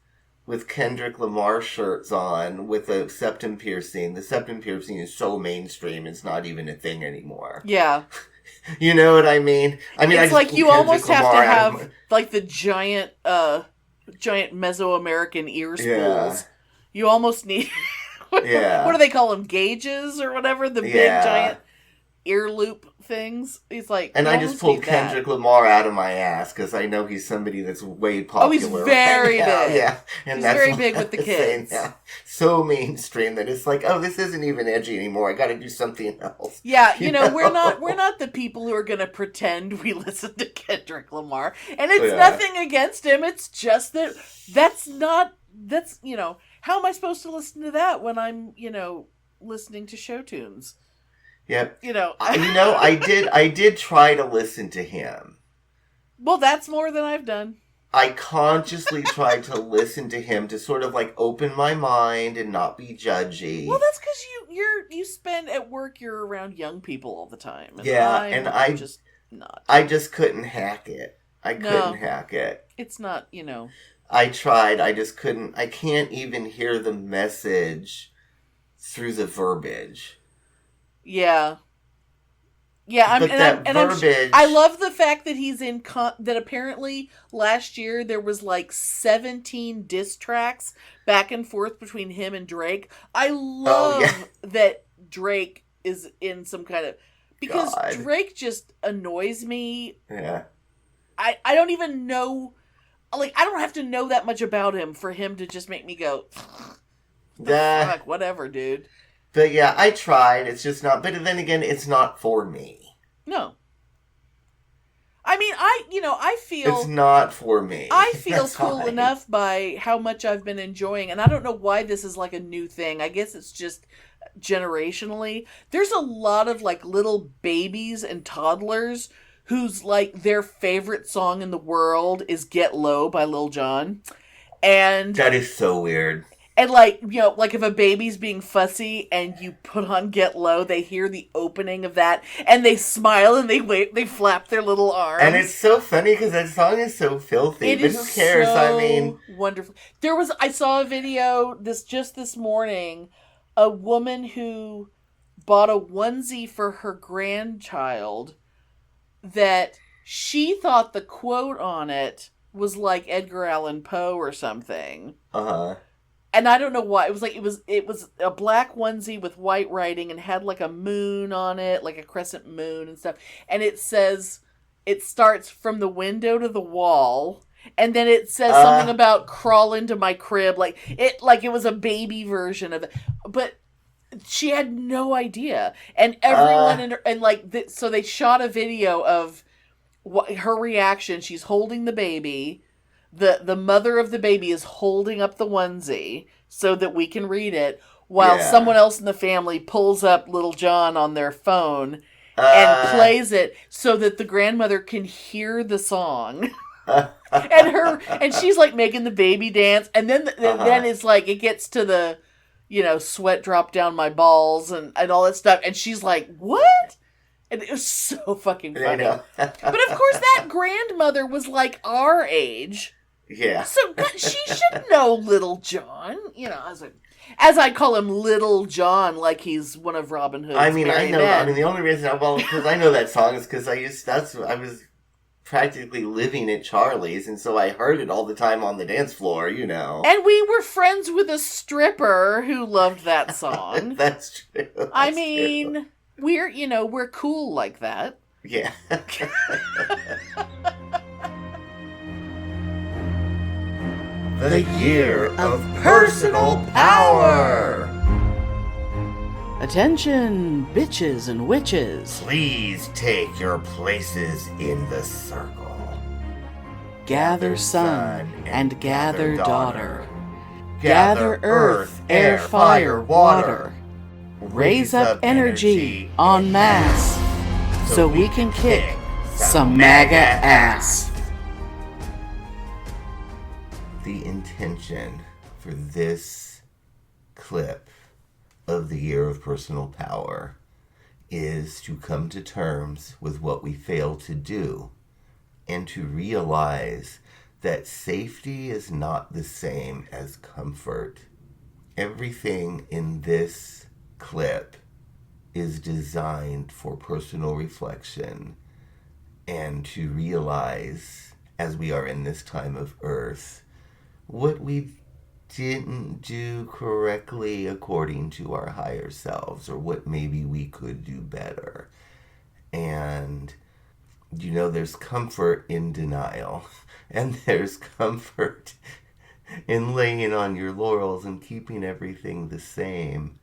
with Kendrick Lamar shirts on with a septum piercing. The septum piercing is so mainstream, it's not even a thing anymore. Yeah. You know what I mean? It's like you almost have to have, like, the giant Mesoamerican ear spools. Yeah. You almost need... What do they call them? Gauges or whatever? The big, giant ear loop things. He's like... And I just pulled Kendrick Lamar out of my ass because I know he's somebody that's way popular. Oh, he's very big. Yeah. And he's that's very big with the kids. So mainstream that it's like, oh, this isn't even edgy anymore. I got to do something else. Yeah, we're not the people who are going to pretend we listen to Kendrick Lamar. And it's nothing against him. It's just that's how am I supposed to listen to that when I'm, listening to show tunes? Yep. I did try to listen to him. Well, that's more than I've done. I consciously tried to listen to him to sort of like open my mind and not be judgy. Well, that's because you spend at work, you're around young people all the time. And I just not. I just couldn't hack it. I couldn't hack it. It's not, I tried. I just couldn't. I can't even hear the message through the verbiage. Yeah. Yeah, I love the fact that he's in that apparently last year there was like 17 diss tracks back and forth between him and Drake. I love that Drake is in some kind of... Because Drake just annoys me. Yeah. I don't even know... Like, I don't have to know that much about him for him to just make me go... Fuck, whatever, dude. But yeah, I tried. It's just not... But then again, it's not for me. No. I mean, I feel... It's not for me. I feel That's cool fine. enough by how much I've been enjoying, and I don't know why this is like a new thing. I guess it's just generationally. There's a lot of like little babies and toddlers whose like their favorite song in the world is Get Low by Lil Jon. And that is so weird. And like, like if a baby's being fussy and you put on Get Low, they hear the opening of that and they smile and they flap their little arms. And it's so funny because that song is so filthy. But who cares? So I mean, wonderful. I saw a video this morning, a woman who bought a onesie for her grandchild that she thought the quote on it was like Edgar Allan Poe or something. Uh-huh. And I don't know why. It was a black onesie with white writing and had like a moon on it, like a crescent moon and stuff. And it says, it starts from the window to the wall. And then it says something about crawl into my crib. Like it was a baby version of it. But she had no idea. And everyone so they shot a video of her reaction. She's holding the baby. The mother of the baby is holding up the onesie so that we can read it, while someone else in the family pulls up Little John on their phone and plays it so that the grandmother can hear the song. and she's like making the baby dance, and then it's like it gets to the sweat drop down my balls and all that stuff, and she's like, what? And it was so fucking funny. But of course that grandmother was like our age. Yeah. So she should know Little John. As I call him Little John, like he's one of Robin Hood's merry men. I mean, the only reason, because I know that song is because I was practically living at Charlie's, and so I heard it all the time on the dance floor, And we were friends with a stripper who loved that song. That's true. I mean, we're cool like that. Yeah. The year of personal power. Attention, bitches and witches. Please take your places in the circle. Gather son and gather daughter. Gather earth, air, fire, water. Raise up energy en masse so we can kick some MAGA ass. The intention for this clip of the year of personal power is to come to terms with what we fail to do and to realize that safety is not the same as comfort. Everything in this clip is designed for personal reflection and to realize, as we are in this time of Earth, what we didn't do correctly according to our higher selves, or what maybe we could do better. And, there's comfort in denial, and there's comfort in laying on your laurels and keeping everything the same.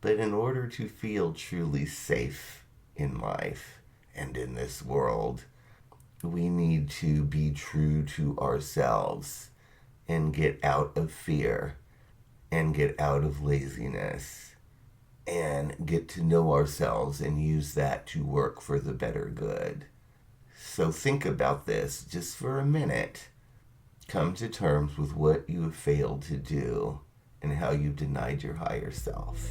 But in order to feel truly safe in life and in this world, we need to be true to ourselves and get out of fear and get out of laziness and get to know ourselves and use that to work for the better good. So think about this just for a minute. Come to terms with what you have failed to do and how you've denied your higher self.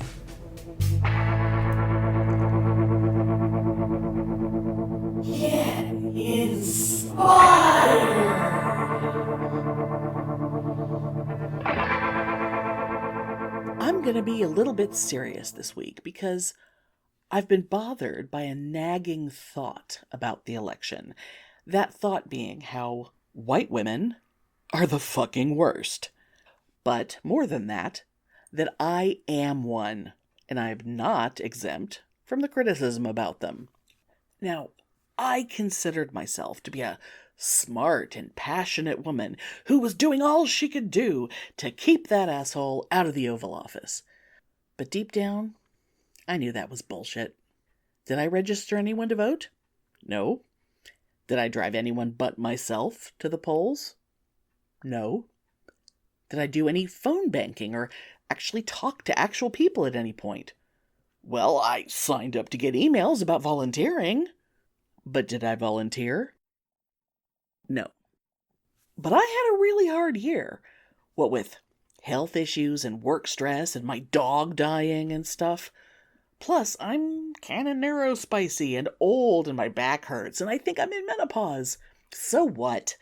Get inspired! I'm going to be a little bit serious this week because I've been bothered by a nagging thought about the election. That thought being how white women are the fucking worst. But more than that I am one, and I am not exempt from the criticism about them. Now, I considered myself to be a smart and passionate woman who was doing all she could do to keep that asshole out of the Oval Office. But deep down, I knew that was bullshit. Did I register anyone to vote? No. Did I drive anyone but myself to the polls? No. Did I do any phone banking or actually talk to actual people at any point? Well, I signed up to get emails about volunteering. But did I volunteer? No. But I had a really hard year. What with health issues and work stress and my dog dying and stuff. Plus, I'm kinda neurospicy and old and my back hurts and I think I'm in menopause. So what?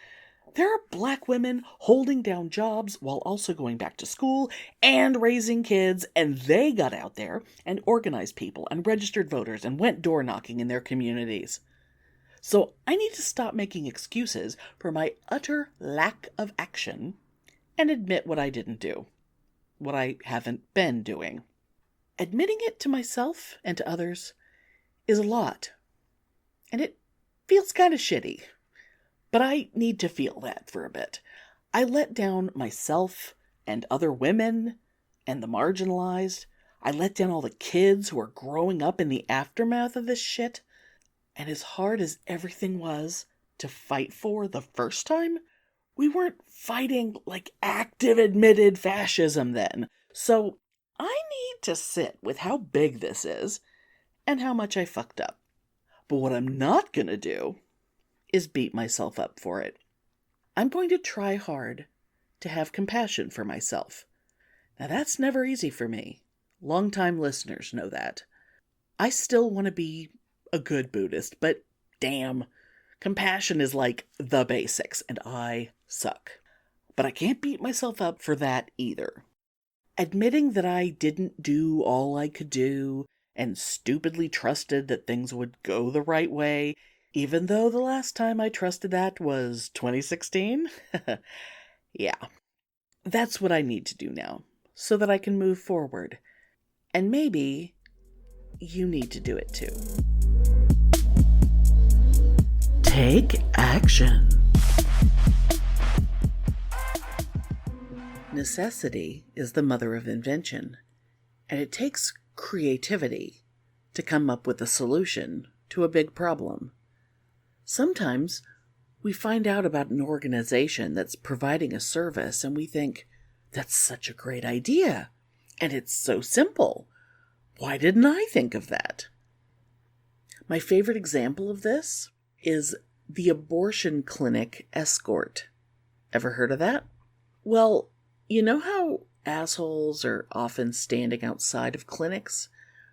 There are black women holding down jobs while also going back to school and raising kids, and they got out there and organized people and registered voters and went door knocking in their communities. So I need to stop making excuses for my utter lack of action and admit what I didn't do, what I haven't been doing. Admitting it to myself and to others is a lot, and it feels kind of shitty. But I need to feel that for a bit. I let down myself and other women and the marginalized. I let down all the kids who are growing up in the aftermath of this shit. And as hard as everything was to fight for the first time, we weren't fighting like active admitted fascism then. So I need to sit with how big this is and how much I fucked up. But what I'm not gonna do is beat myself up for it. I'm going to try hard to have compassion for myself. Now that's never easy for me. Longtime listeners know that. I still want to be a good Buddhist, but damn, compassion is like the basics, and I suck. But I can't beat myself up for that either. Admitting that I didn't do all I could do and stupidly trusted that things would go the right way, even though the last time I trusted that was 2016? Yeah. That's what I need to do now, so that I can move forward. And maybe you need to do it too. Take action. Necessity is the mother of invention, and it takes creativity to come up with a solution to a big problem. Sometimes we find out about an organization that's providing a service and we think, that's such a great idea, and it's so simple. Why didn't I think of that? My favorite example of this is the abortion clinic escort. Ever heard of that? Well, you know how assholes are often standing outside of clinics,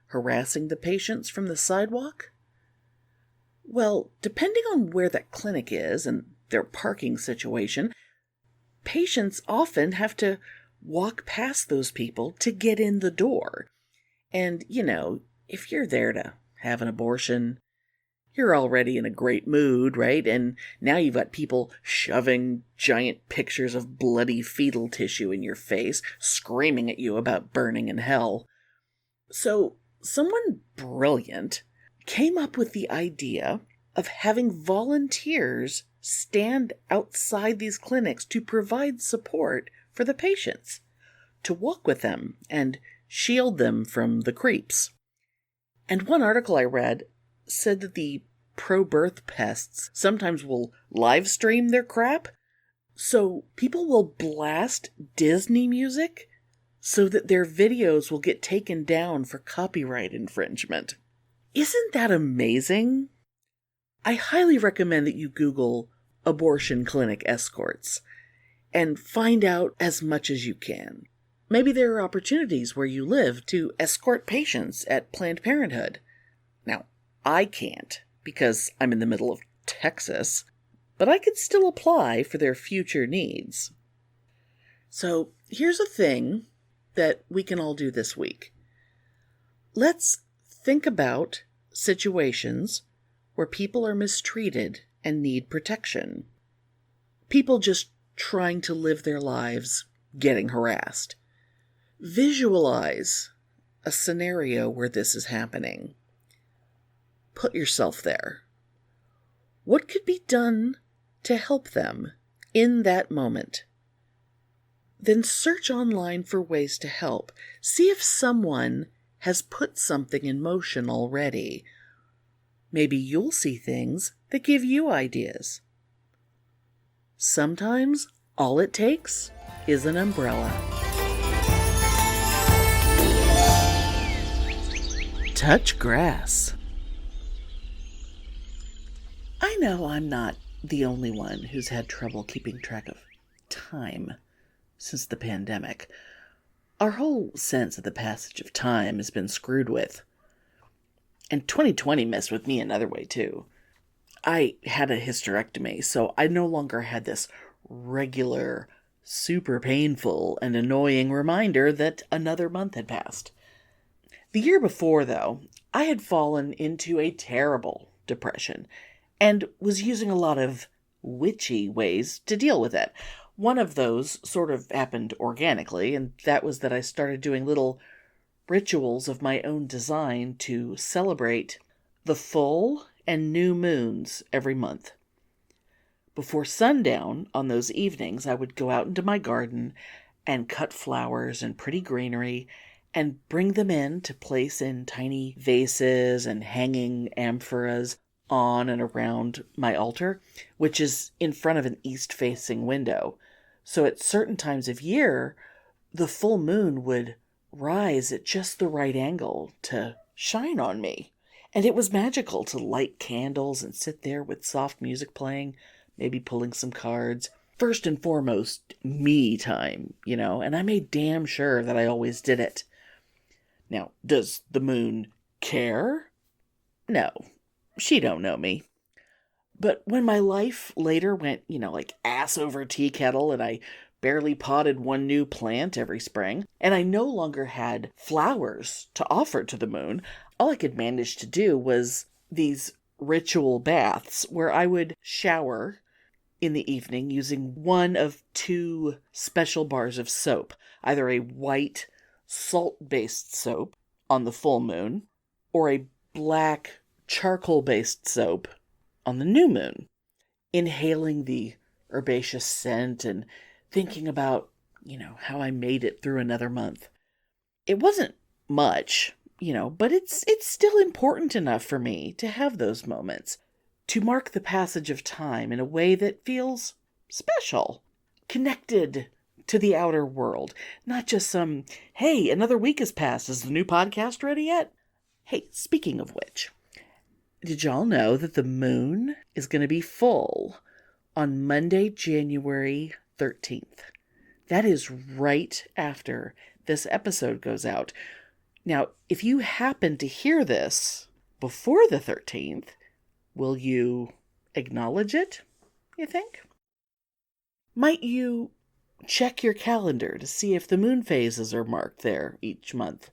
harassing the patients from the sidewalk? Well, depending on where that clinic is and their parking situation, patients often have to walk past those people to get in the door. And, if you're there to have an abortion, you're already in a great mood, right? And now you've got people shoving giant pictures of bloody fetal tissue in your face, screaming at you about burning in hell. So, someone brilliant came up with the idea of having volunteers stand outside these clinics to provide support for the patients, to walk with them and shield them from the creeps. And one article I read said that the pro-birth pests sometimes will live stream their crap, so people will blast Disney music so that their videos will get taken down for copyright infringement. Isn't that amazing? I highly recommend that you Google abortion clinic escorts and find out as much as you can. Maybe there are opportunities where you live to escort patients at Planned Parenthood. Now, I can't because I'm in the middle of Texas, but I could still apply for their future needs. So here's a thing that we can all do this week. Let's think about situations where people are mistreated and need protection. People just trying to live their lives getting harassed. Visualize a scenario where this is happening. Put yourself there. What could be done to help them in that moment? Then search online for ways to help. See if someone has put something in motion already. Maybe you'll see things that give you ideas. Sometimes all it takes is an umbrella. Touch grass. I know I'm not the only one who's had trouble keeping track of time since the pandemic. Our whole sense of the passage of time has been screwed with. And 2020 messed with me another way, too. I had a hysterectomy, so I no longer had this regular, super painful and annoying reminder that another month had passed. The year before, though, I had fallen into a terrible depression and was using a lot of witchy ways to deal with it. One of those sort of happened organically, and that was that I started doing little rituals of my own design to celebrate the full and new moons every month. Before sundown on those evenings, I would go out into my garden and cut flowers and pretty greenery and bring them in to place in tiny vases and hanging amphoras on and around my altar, which is in front of an east-facing window. So at certain times of year, the full moon would rise at just the right angle to shine on me. And it was magical to light candles and sit there with soft music playing, maybe pulling some cards. First and foremost, me time, and I made damn sure that I always did it. Now, does the moon care? No, she don't know me. But when my life later went, like ass over tea kettle, and I barely potted one new plant every spring, and I no longer had flowers to offer to the moon, all I could manage to do was these ritual baths where I would shower in the evening using one of two special bars of soap, either a white salt-based soap on the full moon or a black charcoal-based soap on the new moon, inhaling the herbaceous scent and thinking about, how I made it through another month. It wasn't much, but it's still important enough for me to have those moments, to mark the passage of time in a way that feels special, connected to the outer world, not just some, hey, another week has passed, is the new podcast ready yet? Hey, speaking of which, did y'all know that the moon is going to be full on Monday, January 13th? That is right after this episode goes out. Now, if you happen to hear this before the 13th, will you acknowledge it, you think? Might you check your calendar to see if the moon phases are marked there each month,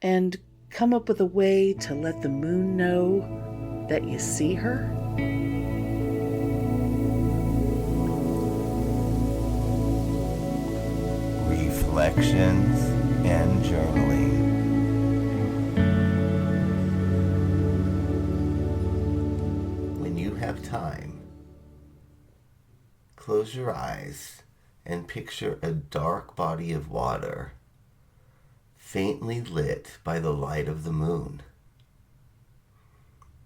and come up with a way to let the moon know that you see her? Reflections and journaling. When you have time, close your eyes and picture a dark body of water, faintly lit by the light of the moon.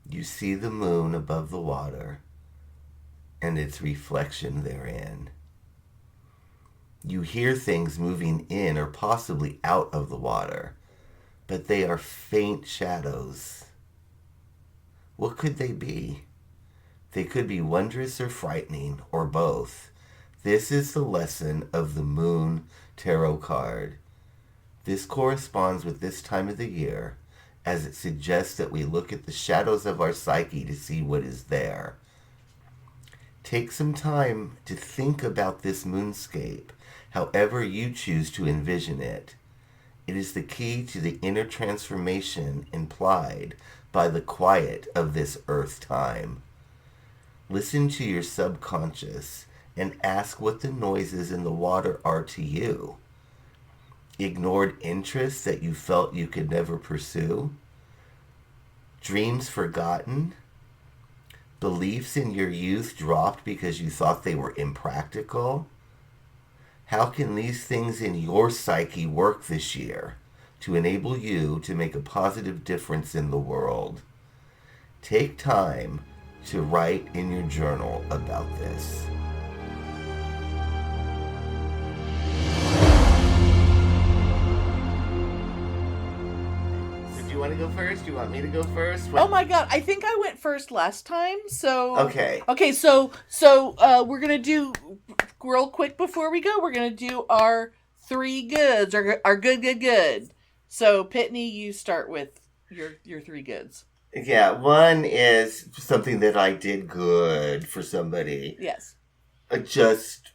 You see the moon above the water and its reflection therein. You hear things moving in or possibly out of the water, but they are faint shadows. What could they be? They could be wondrous or frightening, or both. This is the lesson of the Moon Tarot card. This corresponds with this time of the year, as it suggests that we look at the shadows of our psyche to see what is there. Take some time to think about this moonscape, however you choose to envision it. It is the key to the inner transformation implied by the quiet of this earth time. Listen to your subconscious and ask what the noises in the water are to you. Ignored interests that you felt you could never pursue? Dreams forgotten? Beliefs in your youth dropped because you thought they were impractical? How can these things in your psyche work this year to enable you to make a positive difference in the world? take time to write in your journal about this. So do you want to go first? Do you want me to go first? Oh my god, I think I went first last time, so... Okay. Okay, so we're gonna do, real quick before we go, we're gonna do our 3 goods, our good. So, Pitney, you start with your 3 goods. Yeah, one is something that I did good for somebody. Yes. Just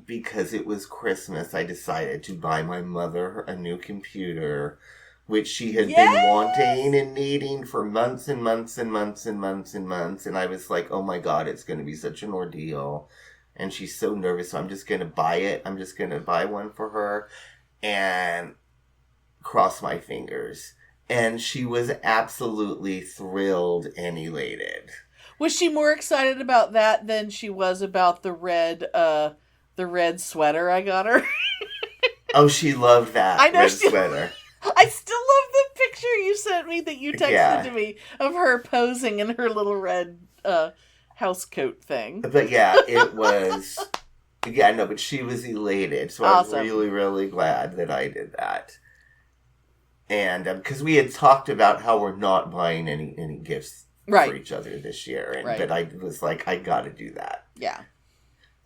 because it was Christmas, I decided to buy my mother a new computer, which she had been wanting and needing for months and months and months and months and months. And I was like, oh my God, it's going to be such an ordeal. And she's so nervous, so I'm just going to buy it. I'm just going to buy one for her and cross my fingers. And she was absolutely thrilled and elated. Was she more excited about that than she was about the red sweater I got her? Oh, she loved that red sweater. I still love the picture you sent me that you texted to me of her posing in her little red house coat thing. But yeah, it was... Yeah, no, but she was elated. So awesome. I was really, really glad that I did that. And because we had talked about how we're not buying any gifts for each other this year. And, But I was like, I got to do that. Yeah.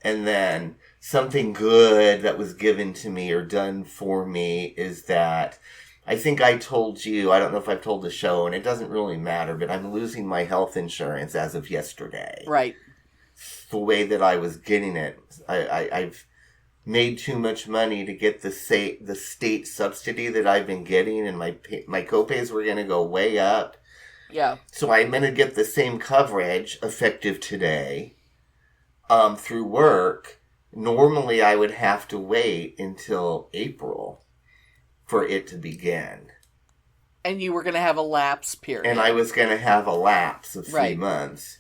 And then something good that was given to me or done for me is that I think I told you, I don't know if I've told the show, and it doesn't really matter, but I'm losing my health insurance as of yesterday. Right. The way that I was getting it, I've made too much money to get the state subsidy that I've been getting, and my copays were going to go way up. Yeah. So I'm going to get the same coverage effective today through work. Normally, I would have to wait until April for it to begin. And you were going to have a lapse period. And I was going to have a lapse of 3 months.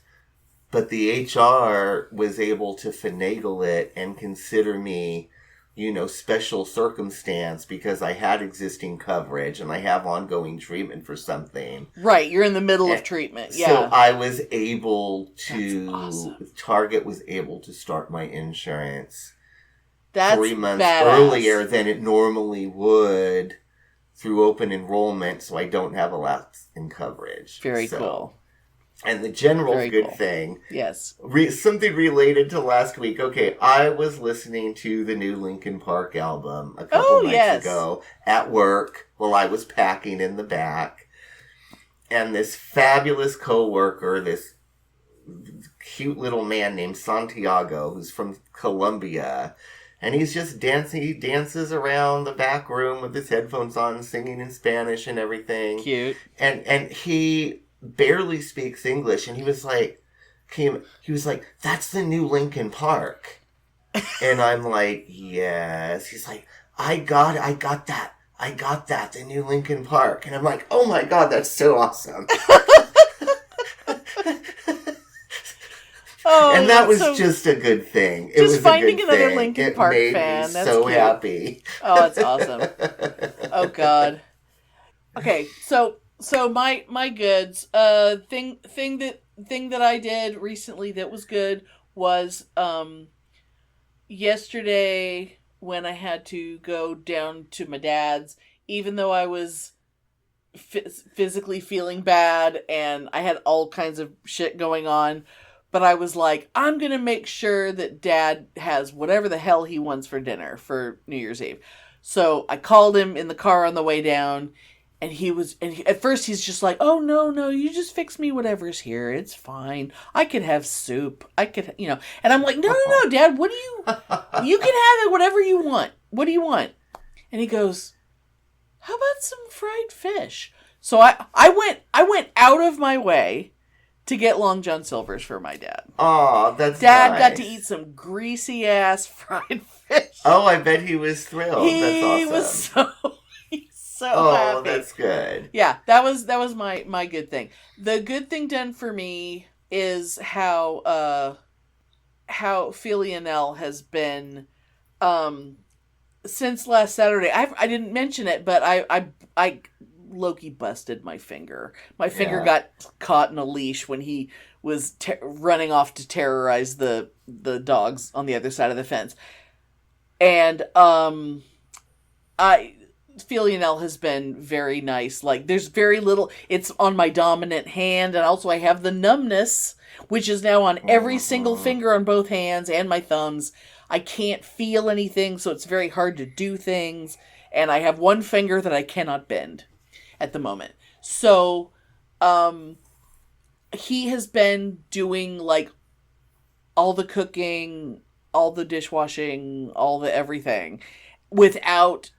But the HR was able to finagle it and consider me, special circumstance because I had existing coverage and I have ongoing treatment for something. Right, you're in the middle of treatment, yeah. So I was able to, awesome. Target was able to start my insurance That's 3 months badass. Earlier than it normally would through open enrollment, so I don't have a lapse in coverage. Very cool. And the general Very good cool. thing, yes, something related to last week. Okay, I was listening to the new Linkin Park album a couple nights ago at work while I was packing in the back. And this fabulous coworker, this cute little man named Santiago, who's from Colombia, and he's just dancing. He dances around the back room with his headphones on, singing in Spanish and everything. Cute. And he barely speaks English, and he was like, that's the new Linkin Park. And I'm like, yes. He's like, I got that, the new Linkin Park. And I'm like, oh my God, that's so awesome. And that was just a good thing. It was finding a good another thing. Linkin Park fan. That's so cute. Happy. Oh, that's awesome. Oh God. Okay, so my goods. Thing that I did recently that was good was yesterday when I had to go down to my dad's, even though I was physically feeling bad and I had all kinds of shit going on. But I was like, I'm going to make sure that Dad has whatever the hell he wants for dinner for New Year's Eve. So I called him in the car on the way down, and at first he's just like, oh, no, you just fix me whatever's here. It's fine. I could have soup. I could, and I'm like, no, Dad, you can have it whatever you want. What do you want? And he goes, how about some fried fish? So I went out of my way to get Long John Silver's for my dad. Oh, that's Dad nice. got to eat some greasy ass fried fish. Oh, I bet he was thrilled. That's awesome. He's so happy. Oh, that's good. Yeah, that was my good thing. The good thing done for me is how Philionel has been since last Saturday. I didn't mention it, but I Loki busted my finger. My finger got caught in a leash when he was running off to terrorize the dogs on the other side of the fence. And Filianelle has been very nice. Like, there's very little. It's on my dominant hand, and also I have the numbness, which is now on every single finger on both hands and my thumbs. I can't feel anything, so it's very hard to do things. And I have one finger that I cannot bend at the moment. So, he has been doing, like, all the cooking, all the dishwashing, all the everything, without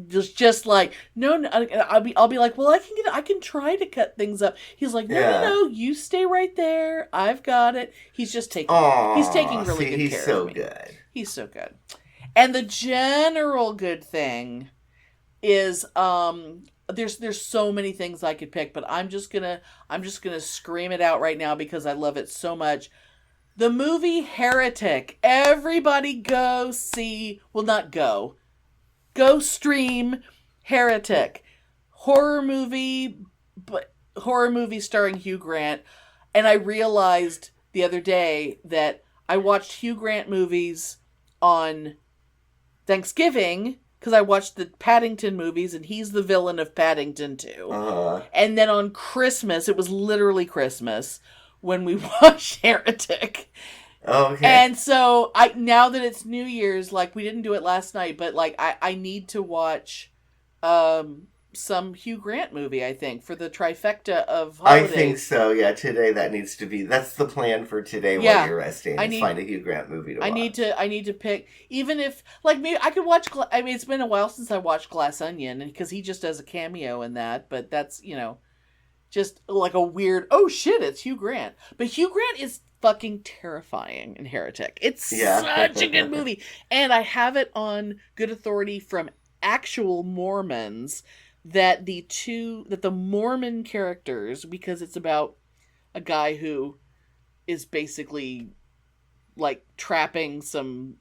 just like, no, I'll be like, well, I can try to cut things up. He's like, no, you stay right there. I've got it. He's just taking really good care so of me. Good. He's so good. And the general good thing is, there's so many things I could pick, but I'm just gonna scream it out right now because I love it so much. The movie Heretic. Everybody go see. Well, not go. Go stream Heretic. Horror movie starring Hugh Grant. And I realized the other day that I watched Hugh Grant movies on Thanksgiving because I watched the Paddington movies and he's the villain of Paddington 2. And then on Christmas, it was literally Christmas, when we watched Heretic. Okay. And so now that it's New Year's, like, we didn't do it last night, but like I need to watch some Hugh Grant movie, I think, for the trifecta of holidays. I think so, yeah. Today that's the plan for today while you're resting. Find a Hugh Grant movie to watch. I need to pick, even if, like, maybe I could watch, it's been a while since I watched Glass Onion, because he just does a cameo in that, but that's, just like a weird, oh shit, it's Hugh Grant. But Hugh Grant is fucking terrifying in Heretic. It's such a good movie. And I have it on good authority from actual Mormons that the Mormon characters, because it's about a guy who is basically like trapping some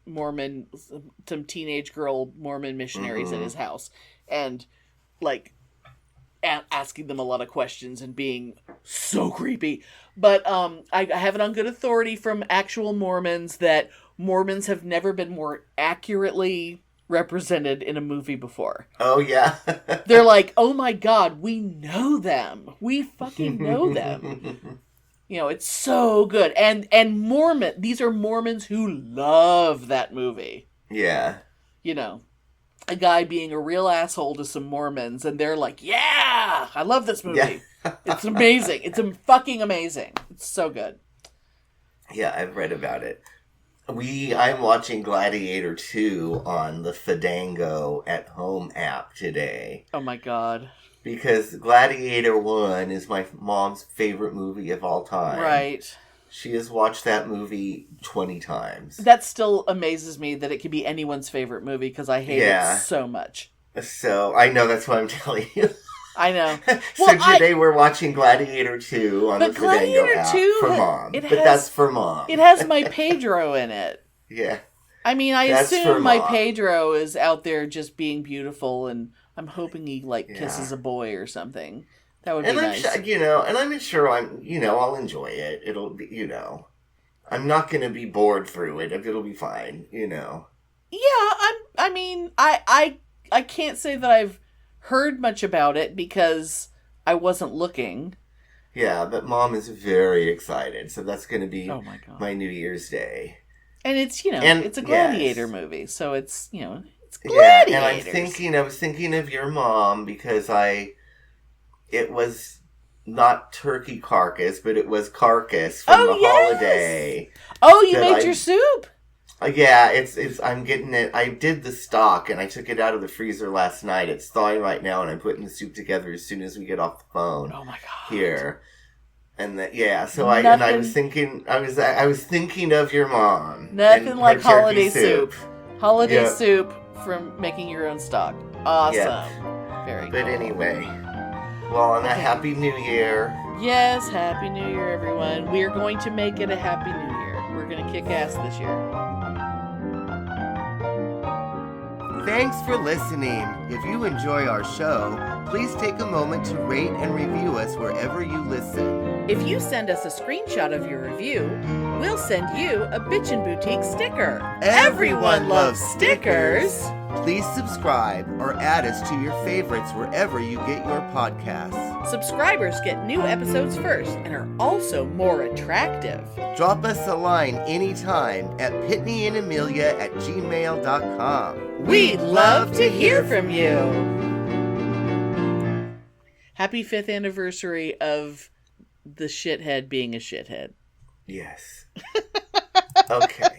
teenage girl Mormon missionaries in his house and like asking them a lot of questions and being so creepy. But I have it on good authority from actual Mormons that Mormons have never been more accurately represented in a movie before. Oh, yeah. They're like, oh my God, we know them. We fucking know them. It's so good. And these are Mormons who love that movie. Yeah. A guy being a real asshole to some Mormons, and they're like, yeah, I love this movie. Yeah. It's amazing. It's fucking amazing. It's so good. Yeah, I've read about it. I'm watching Gladiator 2 on the Fandango at Home app today. Oh my God. Because Gladiator 1 is my mom's favorite movie of all time. Right. She has watched that movie 20 times. That still amazes me that it could be anyone's favorite movie because I hate it so much. So, I know, that's why I'm telling you. I know. So today we're watching Gladiator 2 on the Fandango app for Mom. That's for Mom. It has my Pedro in it. Yeah. I mean, I assume my Pedro is out there just being beautiful, and I'm hoping he, kisses a boy or something. That would be nice. And I'm sure I'll enjoy it. It'll be, I'm not going to be bored through it. It'll be fine, Yeah, I can't say that I've heard much about it because I wasn't looking. Yeah, but Mom is very excited, so that's going to be my New Year's Day. And it's, it's a gladiator movie, so it's, it's gladiators. Yeah, and I was thinking of your mom because it was not turkey carcass, but it was carcass from the holiday. Oh, you made your soup? Yeah, I'm getting it. I did the stock and I took it out of the freezer last night. It's thawing right now and I'm putting the soup together as soon as we get off the phone. Oh my God. Here. And so I was thinking of your mom. Nothing like holiday soup. Holiday soup from making your own stock. Awesome. Yeah. Very cool. But anyway, well, on a Happy New Year. Yes, Happy New Year, everyone. We are going to make it a Happy New Year. We're going to kick ass this year. Thanks for listening. If you enjoy our show, please take a moment to rate and review us wherever you listen. If you send us a screenshot of your review, we'll send you a Bitchin' Boutique sticker. Everyone loves stickers! Please subscribe or add us to your favorites wherever you get your podcasts. Subscribers get new episodes first and are also more attractive. Drop us a line anytime at PitneyAndAmelia@gmail.com. We'd love to hear from you. Happy 5th anniversary of the shithead being a shithead. Yes. Okay.